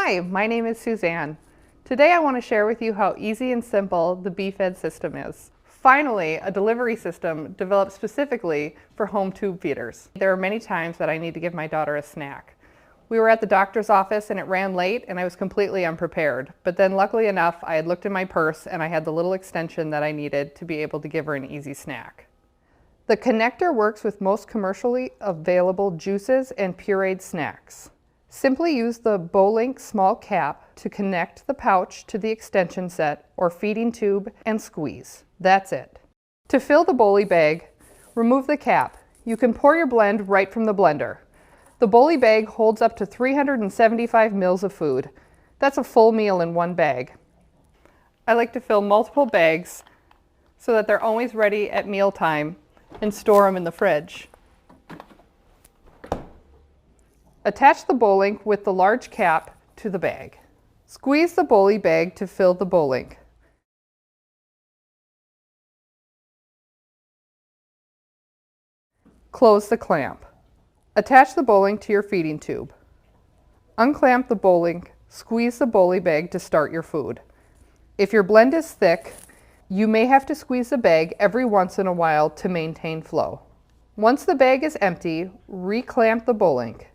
Hi, my name is Suzanne. Today I want to share with you how easy and simple the bFed system is. Finally, a delivery system developed specifically for home tube feeders. There are many times that I need to give my daughter a snack. We were at the doctor's office and it ran late and I was completely unprepared. But then luckily enough, I had looked in my purse and I had the little extension that I needed to be able to give her an easy snack. The connector works with most commercially available juices and pureed snacks. Simply use the Bowlink small cap to connect the pouch to the extension set or feeding tube and squeeze. That's it. To fill the Bowly bag, remove the cap. You can pour your blend right from the blender. The Bowly bag holds up to 375 mils of food. That's a full meal in one bag. I like to fill multiple bags so that they're always ready at mealtime and store them in the fridge. Attach the Bowlink with the large cap to the bag. Squeeze the Bowly bag to fill the Bowlink. Close the clamp. Attach the Bowlink to your feeding tube. Unclamp the Bowlink, squeeze the Bowly bag to start your food. If your blend is thick, you may have to squeeze the bag every once in a while to maintain flow. Once the bag is empty, reclamp the Bowlink.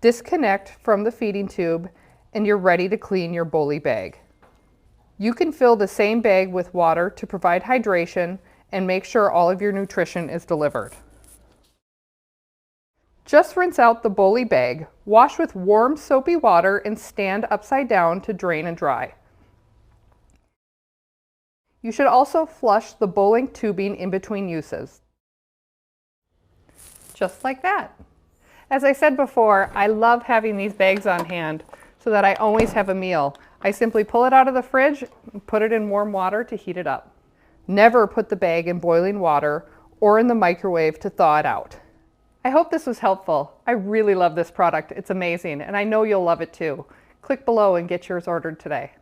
Disconnect from the feeding tube and you're ready to clean your Bowly bag. You can fill the same bag with water to provide hydration and make sure all of your nutrition is delivered. Just rinse out the Bowly bag, wash with warm soapy water and stand upside down to drain and dry. You should also flush the Bowlink tubing in between uses. Just like that. As I said before, I love having these bags on hand so that I always have a meal. I simply pull it out of the fridge and put it in warm water to heat it up. Never put the bag in boiling water or in the microwave to thaw it out. I hope this was helpful. I really love this product. It's amazing, and I know you'll love it too. Click below and get yours ordered today.